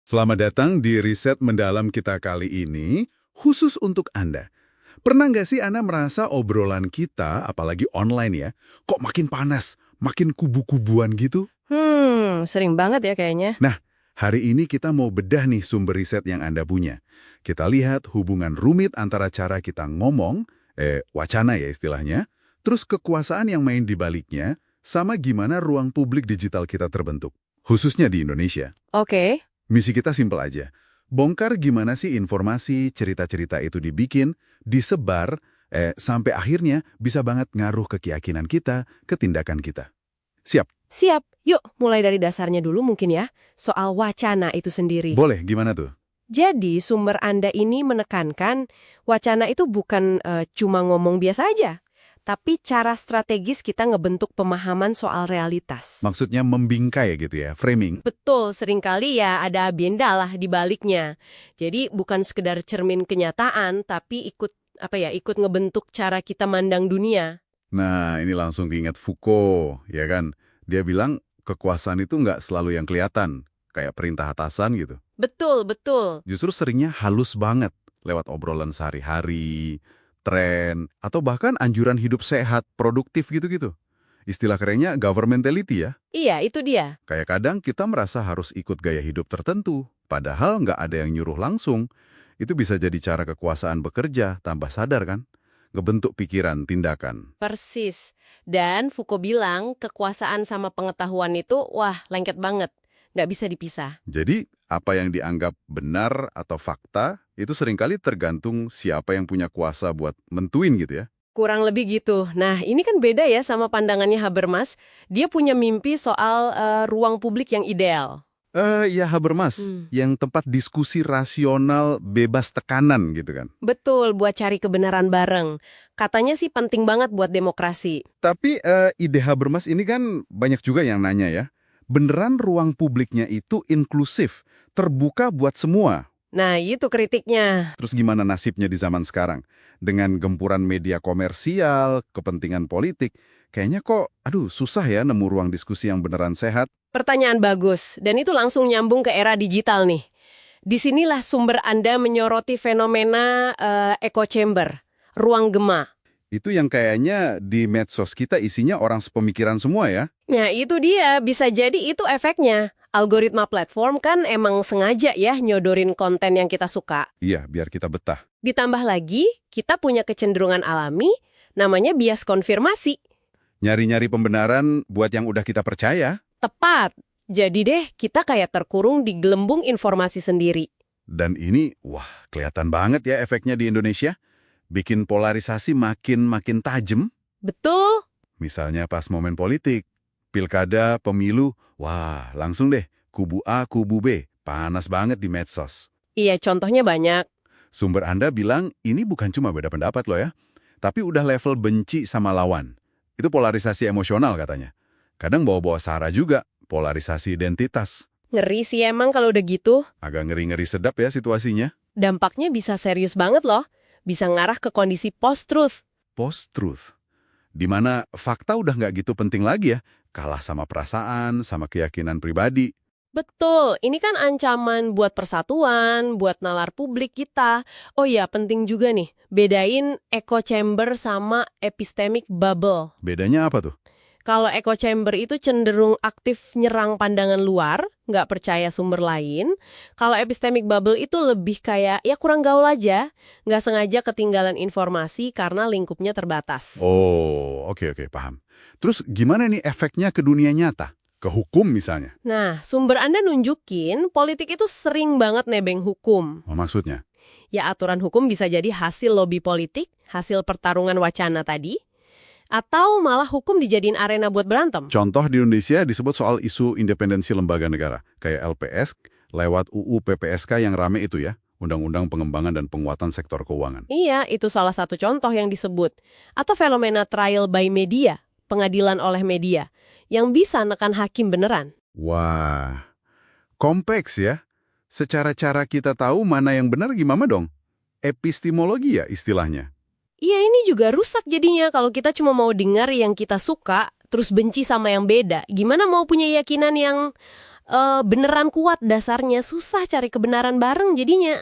Selamat datang di Riset Mendalam kita kali ini, khusus untuk Anda. Pernah nggak sih Anda merasa obrolan kita, apalagi online ya, kok makin panas, makin kubu-kubuan gitu? Sering banget ya kayaknya. Nah, hari ini kita mau bedah nih sumber riset yang Anda punya. Kita lihat hubungan rumit antara cara kita ngomong, wacana ya istilahnya, terus kekuasaan yang main di baliknya, sama gimana ruang publik digital kita terbentuk, khususnya di Indonesia. Oke, Misi kita simpel aja. Bongkar gimana sih informasi, cerita-cerita itu dibikin, disebar, sampai akhirnya bisa banget ngaruh ke keyakinan kita, ke tindakan kita. Siap? siap. Yuk, mulai dari dasarnya dulu mungkin ya, soal wacana itu sendiri. Boleh, gimana tuh? Jadi, sumber Anda ini menekankan wacana itu bukan cuma ngomong biasa aja, tapi cara strategis kita ngebentuk pemahaman soal realitas. Maksudnya membingkai gitu ya, framing. Betul, seringkali ya ada agenda lah di baliknya. Jadi bukan sekedar cermin kenyataan, tapi ikut ngebentuk cara kita mandang dunia. Nah, ini langsung keinget Foucault, ya kan? Dia bilang kekuasaan itu nggak selalu yang kelihatan, kayak perintah atasan gitu. Betul, betul. Justru seringnya halus banget, lewat obrolan sehari-hari, tren, atau bahkan anjuran hidup sehat, produktif gitu-gitu. Istilah kerennya governmentality ya. Iya, itu dia. Kayak kadang kita merasa harus ikut gaya hidup tertentu, padahal nggak ada yang nyuruh langsung. Itu bisa jadi cara kekuasaan bekerja, tambah sadar kan? Ngebentuk pikiran, tindakan. Persis. Dan Foucault bilang kekuasaan sama pengetahuan itu, wah, lengket banget. Nggak bisa dipisah. Jadi, apa yang dianggap benar atau fakta, itu seringkali tergantung siapa yang punya kuasa buat mentuin gitu ya. Kurang lebih gitu. Nah, ini kan beda ya sama pandangannya Habermas. Dia punya mimpi soal ruang publik yang ideal. Ya Habermas, yang tempat diskusi rasional bebas tekanan gitu kan. Betul, buat cari kebenaran bareng. Katanya sih penting banget buat demokrasi. Tapi ide Habermas ini kan banyak juga yang nanya ya. Beneran ruang publiknya itu inklusif, terbuka buat semua. Nah, itu kritiknya. Terus gimana nasibnya di zaman sekarang? Dengan gempuran media komersial, kepentingan politik, kayaknya kok, susah ya nemu ruang diskusi yang beneran sehat. Pertanyaan bagus, dan itu langsung nyambung ke era digital nih. Disinilah sumber Anda menyoroti fenomena echo chamber, ruang gema. Itu yang kayaknya di medsos kita isinya orang sepemikiran semua ya. Nah, itu dia. Bisa jadi itu efeknya. Algoritma platform kan emang sengaja ya nyodorin konten yang kita suka. Iya, biar kita betah. Ditambah lagi, kita punya kecenderungan alami, namanya bias konfirmasi. Nyari-nyari pembenaran buat yang udah kita percaya. Tepat. Jadi deh, kita kayak terkurung di gelembung informasi sendiri. Dan ini, wah, kelihatan banget ya efeknya di Indonesia. Bikin polarisasi makin tajam. Betul. Misalnya pas momen politik, pilkada, pemilu, wah, langsung deh, kubu A, kubu B, panas banget di medsos. Iya, contohnya banyak. Sumber Anda bilang ini bukan cuma beda pendapat loh ya, tapi udah level benci sama lawan. Itu polarisasi emosional katanya. Kadang bawa-bawa sara juga, polarisasi identitas. Ngeri sih emang kalau udah gitu. Agak ngeri-ngeri sedap ya situasinya. Dampaknya bisa serius banget loh. Bisa ngarah ke kondisi post-truth. Post-truth. Di mana fakta udah nggak gitu penting lagi ya, kalah sama perasaan, sama keyakinan pribadi. Betul, ini kan ancaman buat persatuan, buat nalar publik kita. Oh iya, penting juga nih, bedain echo chamber sama epistemic bubble. Bedanya apa tuh? Kalau echo chamber itu cenderung aktif nyerang pandangan luar, nggak percaya sumber lain. Kalau epistemic bubble itu lebih kayak, ya kurang gaul aja, nggak sengaja ketinggalan informasi karena lingkupnya terbatas. Oh, oke, paham. Terus gimana nih efeknya ke dunia nyata? Ke hukum misalnya? Nah, sumber Anda nunjukin politik itu sering banget nebeng hukum. Oh, maksudnya? Ya aturan hukum bisa jadi hasil lobi politik, hasil pertarungan wacana tadi, atau malah hukum dijadiin arena buat berantem. Contoh di Indonesia disebut soal isu independensi lembaga negara, kayak LPS lewat UU PPSK yang rame itu ya, Undang-Undang Pengembangan dan Penguatan Sektor Keuangan. Iya, itu salah satu contoh yang disebut. Atau fenomena trial by media, pengadilan oleh media, yang bisa nekan hakim beneran. Wah, kompleks ya. Secara cara kita tahu mana yang benar gimana dong? Epistemologi ya istilahnya. Iya, ini juga rusak jadinya kalau kita cuma mau dengar yang kita suka, terus benci sama yang beda. Gimana mau punya keyakinan yang beneran kuat dasarnya, susah cari kebenaran bareng jadinya.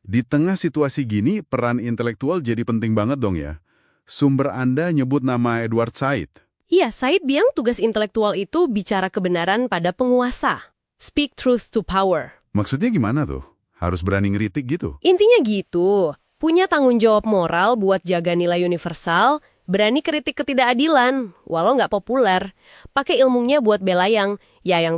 Di tengah situasi gini, peran intelektual jadi penting banget dong ya. Sumber Anda nyebut nama Edward Said. Iya, Said bilang tugas intelektual itu bicara kebenaran pada penguasa. Speak truth to power. Maksudnya gimana tuh? Harus berani ngeritik gitu? Intinya gitu, punya tanggung jawab moral buat jaga nilai universal, berani kritik ketidakadilan, walau nggak populer. Pakai ilmunya buat bela yang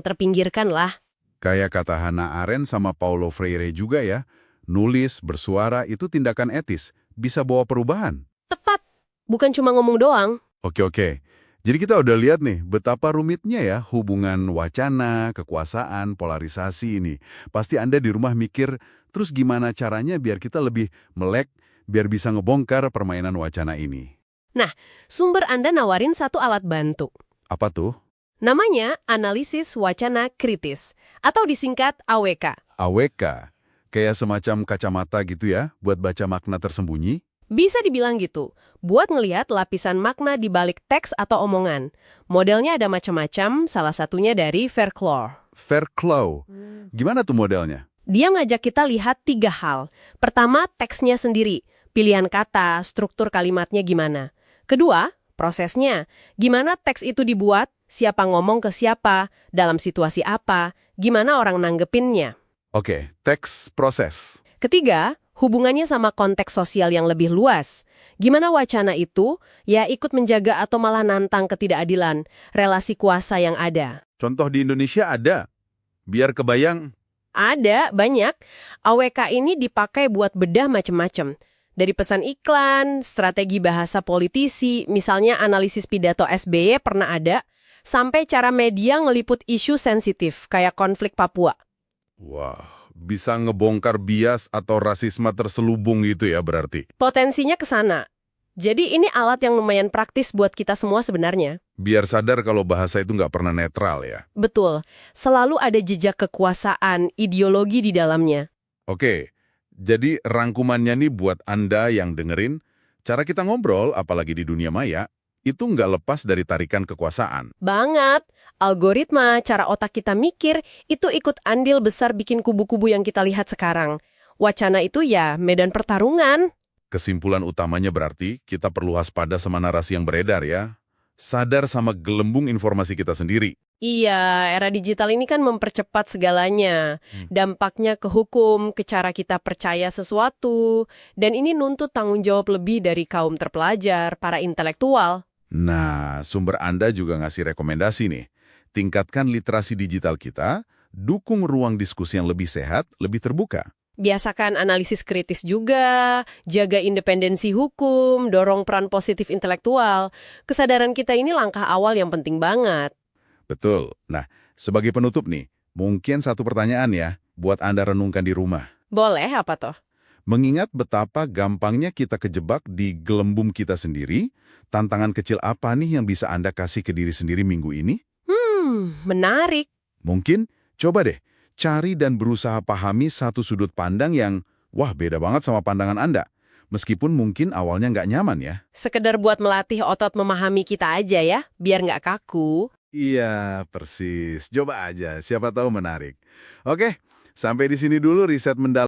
terpinggirkan lah. Kayak kata Hannah Arendt sama Paulo Freire juga ya, nulis, bersuara itu tindakan etis, bisa bawa perubahan. Tepat, bukan cuma ngomong doang. Oke. Jadi kita udah lihat nih betapa rumitnya ya hubungan wacana, kekuasaan, polarisasi ini. Pasti Anda di rumah mikir, terus gimana caranya biar kita lebih melek, biar bisa ngebongkar permainan wacana ini. Nah, sumber Anda nawarin satu alat bantu. Apa tuh? Namanya Analisis Wacana Kritis, atau disingkat AWK. AWK. Kayak semacam kacamata gitu ya, buat baca makna tersembunyi? Bisa dibilang gitu, buat ngelihat lapisan makna di balik teks atau omongan. Modelnya ada macam-macam, salah satunya dari Fairclough. Fairclough. Gimana tuh modelnya? Dia ngajak kita lihat 3 hal. Pertama, teksnya sendiri. Pilihan kata, struktur kalimatnya gimana. Kedua, prosesnya. Gimana teks itu dibuat, siapa ngomong ke siapa, dalam situasi apa, gimana orang nanggepinnya. Oke, teks proses. Ketiga, hubungannya sama konteks sosial yang lebih luas. Gimana wacana itu, ikut menjaga atau malah nantang ketidakadilan, relasi kuasa yang ada. Contoh di Indonesia ada. Biar kebayang. Ada, banyak. AWK ini dipakai buat bedah macam-macam. Dari pesan iklan, strategi bahasa politisi, misalnya analisis pidato SBY pernah ada, sampai cara media ngeliput isu sensitif, kayak konflik Papua. Wah, bisa ngebongkar bias atau rasisme terselubung gitu ya berarti. Potensinya ke sana. Jadi ini alat yang lumayan praktis buat kita semua sebenarnya. Biar sadar kalau bahasa itu nggak pernah netral ya. Betul, selalu ada jejak kekuasaan, ideologi di dalamnya. Oke, jadi rangkumannya nih buat Anda yang dengerin, cara kita ngobrol, apalagi di dunia maya, itu nggak lepas dari tarikan kekuasaan. Banget. Algoritma, cara otak kita mikir, itu ikut andil besar bikin kubu-kubu yang kita lihat sekarang. Wacana itu medan pertarungan. Kesimpulan utamanya berarti kita perlu waspada sama narasi yang beredar ya. Sadar sama gelembung informasi kita sendiri. Iya, era digital ini kan mempercepat segalanya. Dampaknya ke hukum, ke cara kita percaya sesuatu, dan ini nuntut tanggung jawab lebih dari kaum terpelajar, para intelektual. Nah, sumber Anda juga ngasih rekomendasi nih. Tingkatkan literasi digital kita, dukung ruang diskusi yang lebih sehat, lebih terbuka. Biasakan analisis kritis juga, jaga independensi hukum, dorong peran positif intelektual. Kesadaran kita ini langkah awal yang penting banget. Betul. Nah, sebagai penutup nih, mungkin satu pertanyaan ya, buat Anda renungkan di rumah. Boleh, apa toh? Mengingat betapa gampangnya kita kejebak di gelembung kita sendiri, tantangan kecil apa nih yang bisa Anda kasih ke diri sendiri minggu ini? Menarik. Mungkin, coba deh, cari dan berusaha pahami satu sudut pandang yang, beda banget sama pandangan Anda. Meskipun mungkin awalnya nggak nyaman ya. Sekedar buat melatih otot memahami kita aja ya, biar nggak kaku. Iya, persis. Coba aja, siapa tahu menarik. Oke, sampai di sini dulu riset mendalam.